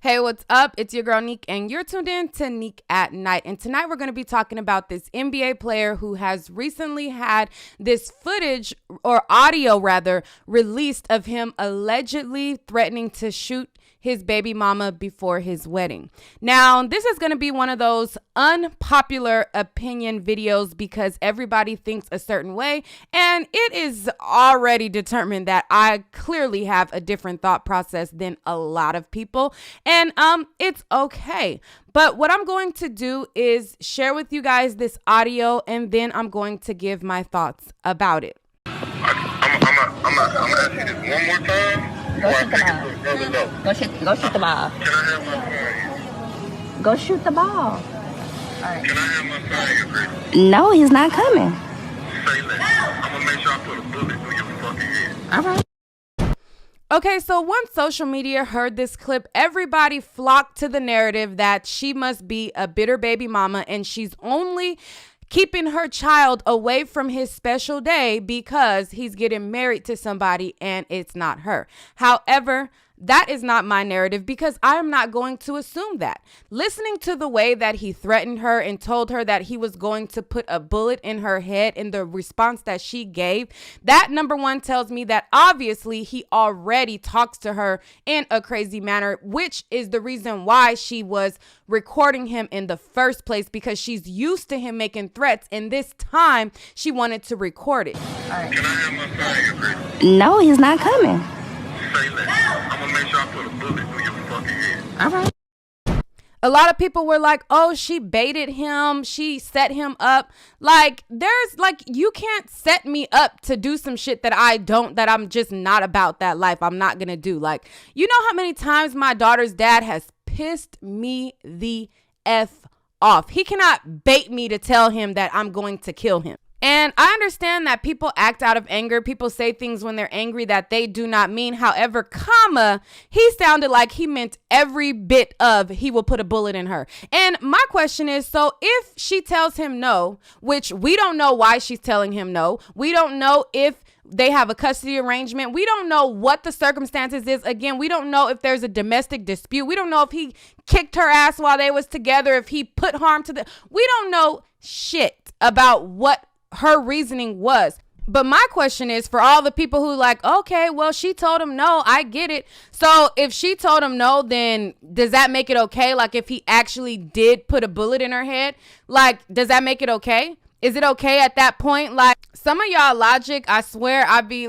Hey, what's up? It's your girl Neek, and you're tuned in to Neek at Night. And tonight we're going to be talking about this NBA player who has recently had this footage, or audio rather, released of him allegedly threatening to shoot his baby mama before his wedding. Now, this is going to be one of those unpopular opinion videos because everybody thinks a certain way, and it is already determined that I clearly have a different thought process than a lot of people, and it's okay. But what I'm going to do is share with you guys this audio, and then I'm going to give my thoughts about it. I'm gonna ask you this one more time. Go shoot the ball. Go shoot the ball. Can I have my son? Go shoot the ball. All right. Can I have my son here, Chris? No, he's not coming. Say less. I'm gonna make sure I put a bullet through your fucking head. All right. Okay, so once social media heard this clip, everybody flocked to the narrative that she must be a bitter baby mama and she's only keeping her child away from his special day because he's getting married to somebody and it's not her. However, that is not my narrative because I am not going to assume that. Listening to the way that he threatened her and told her that he was going to put a bullet in her head and the response that she gave, that number one tells me that obviously he already talks to her in a crazy manner, which is the reason why she was recording him in the first place, because she's used to him making threats, and this time she wanted to record it. Can I have my son here, Chris? No, he's not coming. Say less. I'm gonna make sure I put a bullet through your fucking head. All right. A lot of people were like, oh, she baited him. She set him up. Like, you can't set me up to do some shit that I'm just not about that life. I'm not going to do. Like, you know how many times my daughter's dad has pissed me the F off. He cannot bait me to tell him that I'm going to kill him. And I understand that people act out of anger. People say things when they're angry that they do not mean. However, he sounded like he meant every bit of he will put a bullet in her. And my question is, so if she tells him no, which we don't know why she's telling him no. We don't know if they have a custody arrangement. We don't know what the circumstances is. Again, we don't know if there's a domestic dispute. We don't know if he kicked her ass while they was together, if he put harm to the. We don't know shit about what her reasoning was. But my question is for all the people who like, okay, well, she told him no, I get it. So if she told him no, then does that make it okay? Like if he actually did put a bullet in her head, like, does that make it okay? Is it okay at that point? Like, some of y'all logic, I swear, I be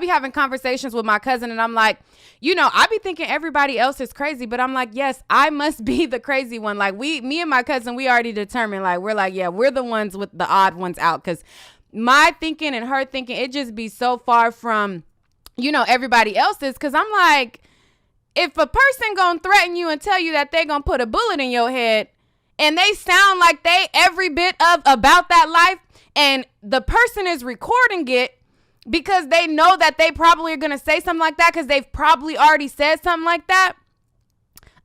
having conversations with my cousin and I'm like, you know, I be thinking everybody else is crazy, but I'm like, yes, I must be the crazy one. Like me and my cousin, we already determined, like, we're like, yeah, we're the ones with the odd ones out. Cause my thinking and her thinking, it just be so far from, you know, everybody else's. Cause I'm like, if a person gonna threaten you and tell you that they gonna put a bullet in your head and they sound like they every bit of about that life, and the person is recording it because they know that they probably are going to say something like that because they've probably already said something like that.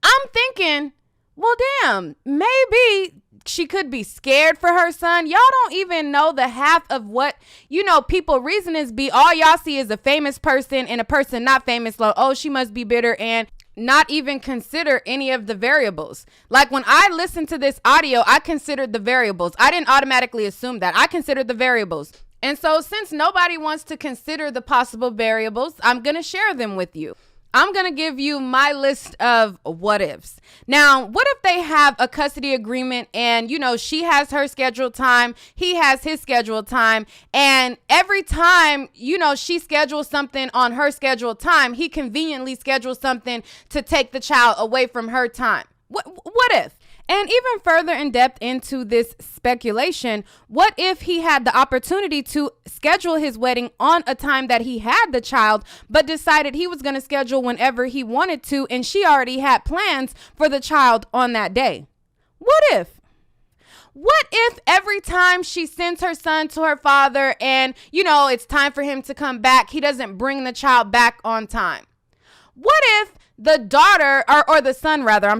I'm thinking, well, damn, maybe she could be scared for her son. Y'all don't even know the half of what, you know, people reasonings be. All y'all see is a famous person and a person not famous. Like, oh, she must be bitter, and not even consider any of the variables. Like when I listened to this audio, I considered the variables. I didn't automatically assume that. I considered the variables. And so since nobody wants to consider the possible variables, I'm going to share them with you. I'm going to give you my list of what ifs. Now, what if they have a custody agreement and, you know, she has her scheduled time, he has his scheduled time, and every time, you know, she schedules something on her scheduled time, he conveniently schedules something to take the child away from her time. What if? And even further in depth into this speculation, what if he had the opportunity to schedule his wedding on a time that he had the child, but decided he was going to schedule whenever he wanted to, and she already had plans for the child on that day? What if? What if every time she sends her son to her father and, you know, it's time for him to come back, he doesn't bring the child back on time? What if the daughter, or the son rather,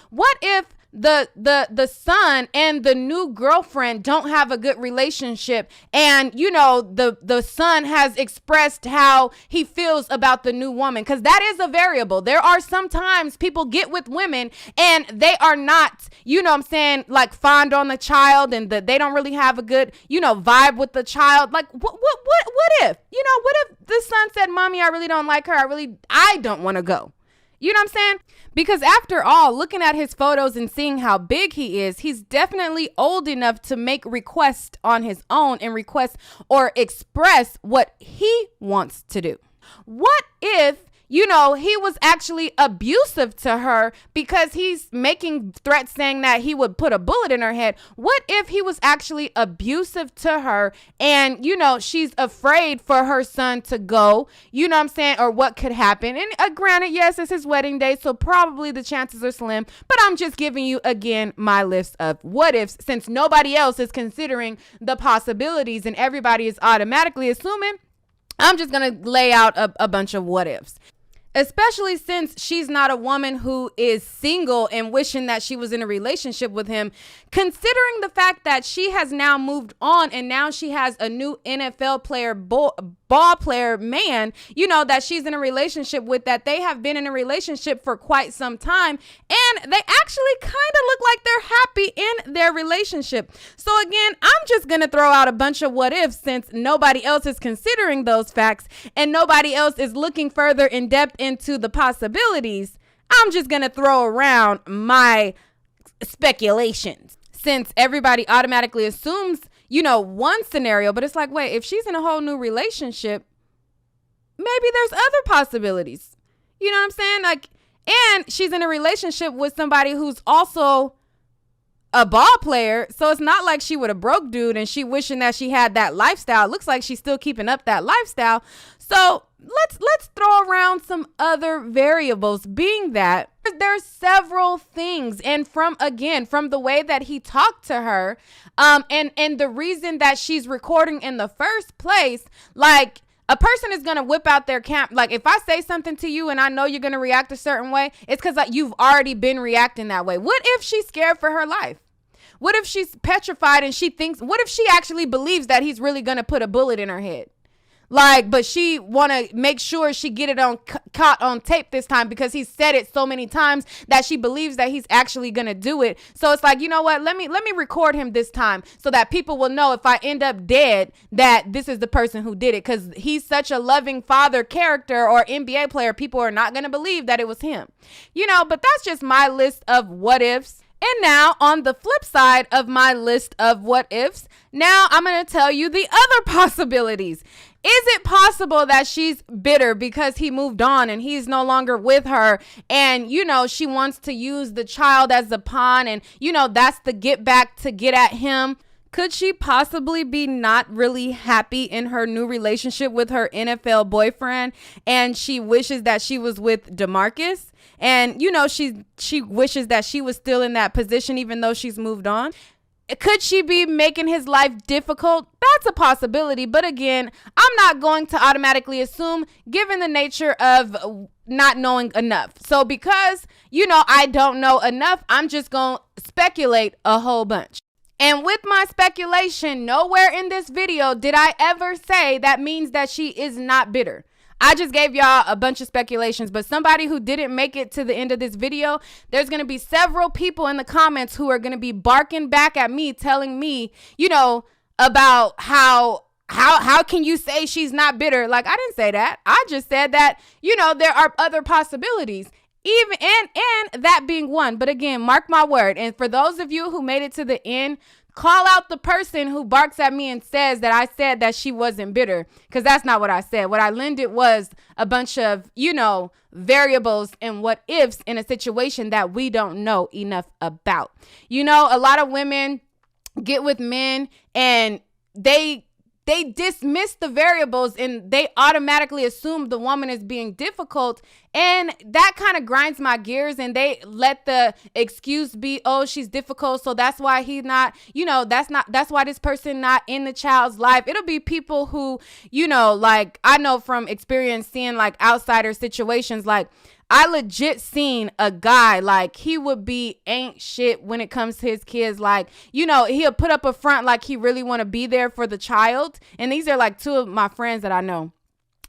what if the son and the new girlfriend don't have a good relationship, and you know the son has expressed how he feels about the new woman, because that is a variable. There are sometimes people get with women and they are not, you know what I'm saying, like fond on the child, and they don't really have a good, you know, vibe with the child. Like what if, you know, what if the son said, mommy, I really don't like her, I don't want to go. You know what I'm saying? Because after all, looking at his photos and seeing how big he is, he's definitely old enough to make requests on his own and request or express what he wants to do. What if, you know, he was actually abusive to her because he's making threats saying that he would put a bullet in her head? What if he was actually abusive to her and, you know, she's afraid for her son to go, you know what I'm saying, or what could happen? And granted, yes, it's his wedding day, so probably the chances are slim, but I'm just giving you, again, my list of what ifs, since nobody else is considering the possibilities and everybody is automatically assuming. I'm just going to lay out a bunch of what ifs. Especially since she's not a woman who is single and wishing that she was in a relationship with him, considering the fact that she has now moved on and now she has a new NFL player, ball player man, you know, that she's in a relationship with, that they have been in a relationship for quite some time, and they actually kind of look like they're happy in their relationship. So again, I'm just going to throw out a bunch of what ifs, since nobody else is considering those facts and nobody else is looking further in depth into the possibilities. I'm just going to throw around my speculations, since everybody automatically assumes, you know, one scenario, but it's like, wait, if she's in a whole new relationship, maybe there's other possibilities. You know what I'm saying? Like, and she's in a relationship with somebody who's also a ball player. So it's not like she would have broke dude and she wishing that she had that lifestyle. It looks like she's still keeping up that lifestyle. So let's throw around some other variables, being that there's several things. And from the way that he talked to her, and the reason that she's recording in the first place, like, a person is going to whip out their camp. Like, if I say something to you and I know you're going to react a certain way, it's because like you've already been reacting that way. What if she's scared for her life? What if she's petrified and what if she actually believes that he's really going to put a bullet in her head? Like, but she want to make sure she get it on caught on tape this time because he said it so many times that she believes that he's actually going to do it. So it's like, you know what? Let me record him this time so that people will know if I end up dead that this is the person who did it, because he's such a loving father character or NBA player. People are not going to believe that it was him, you know, but that's just my list of what ifs. And now on the flip side of my list of what ifs, now I'm going to tell you the other possibilities. Is it possible that she's bitter because he moved on and he's no longer with her, and, you know, she wants to use the child as a pawn, and, you know, that's the get back to get at him? Could she possibly be not really happy in her new relationship with her NFL boyfriend, and she wishes that she was with DeMarcus? And, you know, she wishes that she was still in that position even though she's moved on. Could she be making his life difficult? That's a possibility. But again, I'm not going to automatically assume, given the nature of not knowing enough. So because, you know, I don't know enough, I'm just going to speculate a whole bunch. And with my speculation, nowhere in this video did I ever say that means that she is not bitter. I just gave y'all a bunch of speculations, but somebody who didn't make it to the end of this video, there's going to be several people in the comments who are going to be barking back at me, telling me, you know, about how can you say she's not bitter? Like, I didn't say that. I just said that, you know, there are other possibilities. Even and that being one. But again, mark my word. And for those of you who made it to the end, call out the person who barks at me and says that I said that she wasn't bitter, because that's not what I said. What I lended was a bunch of, you know, variables and what ifs in a situation that we don't know enough about. You know, a lot of women get with men and they dismiss the variables and they automatically assume the woman is being difficult. And that kind of grinds my gears, and they let the excuse be, oh, she's difficult, so that's why he's not, you know, that's why this person not in the child's life. It'll be people who, you know, like, I know from experience seeing like outsider situations, like I legit seen a guy, like, he would be ain't shit when it comes to his kids. Like, you know, he'll put up a front like he really want to be there for the child. And these are like two of my friends that I know.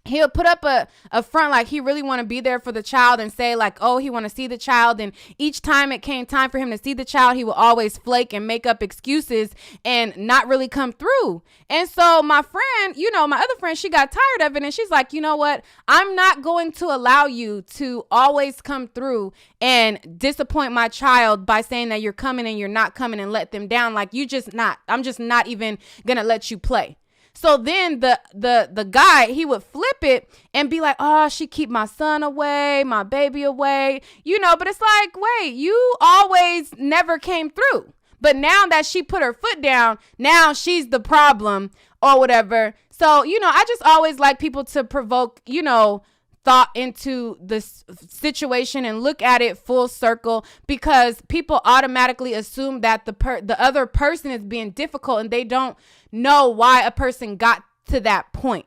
He'll put up a front like he really want to be there for the child and say like, oh, he want to see the child. And each time it came time for him to see the child, he will always flake and make up excuses and not really come through. And so my friend, you know, my other friend, she got tired of it. And she's like, you know what? I'm not going to allow you to always come through and disappoint my child by saying that you're coming and you're not coming and let them down. Like, I'm just not even going to let you play. So then the guy, he would flip it and be like, oh, she keep my son away, my baby away, you know, but it's like, wait, you always never came through. But now that she put her foot down, now she's the problem or whatever. So, you know, I just always like people to provoke, you know, thought into this situation and look at it full circle, because people automatically assume that the other person is being difficult and they don't know why a person got to that point.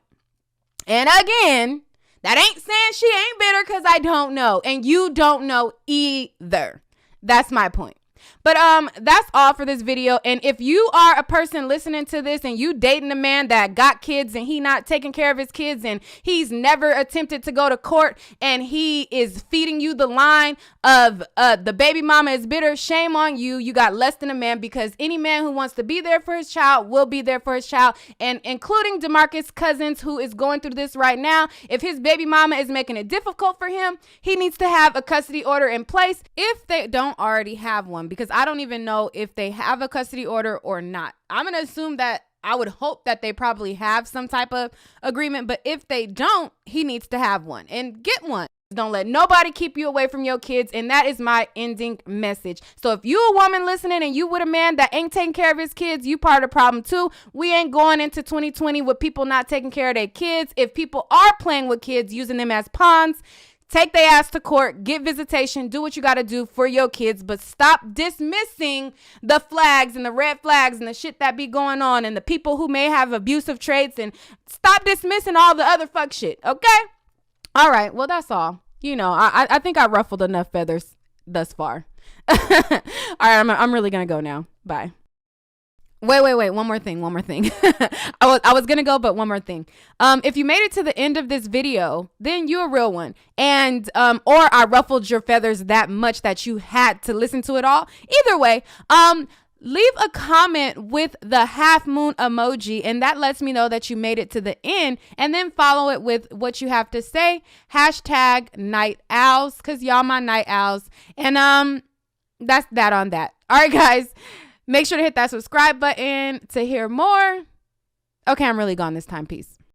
And again, that ain't saying she ain't bitter, because I don't know, and you don't know either. That's my point. But that's all for this video. And if you are a person listening to this and you dating a man that got kids and he not taking care of his kids and he's never attempted to go to court and he is feeding you the line of the baby mama is bitter, shame on you. You got less than a man, because any man who wants to be there for his child will be there for his child, and including DeMarcus Cousins, who is going through this right now. If his baby mama is making it difficult for him, he needs to have a custody order in place if they don't already have one, because I don't even know if they have a custody order or not. I'm going to assume that I would hope that they probably have some type of agreement, but if they don't, he needs to have one and get one. Don't let nobody keep you away from your kids. And that is my ending message. So if you a woman listening and you with a man that ain't taking care of his kids, you part of the problem too. We ain't going into 2020 with people not taking care of their kids. If people are playing with kids, using them as pawns, take their ass to court, get visitation, do what you got to do for your kids, but stop dismissing the flags and the red flags and the shit that be going on and the people who may have abusive traits, and stop dismissing all the other fuck shit, okay? All right, well, that's all. You know, I think I ruffled enough feathers thus far. All right, I'm really going to go now. Bye. Wait. One more thing. I was going to go, but one more thing. If you made it to the end of this video, then you're a real one. And, or I ruffled your feathers that much that you had to listen to it all. Either way, leave a comment with the half moon emoji, and that lets me know that you made it to the end, and then follow it with what you have to say. Hashtag night owls, because y'all my night owls. And, that's that on that. All right, guys. Make sure to hit that subscribe button to hear more. Okay, I'm really gone this time. Peace.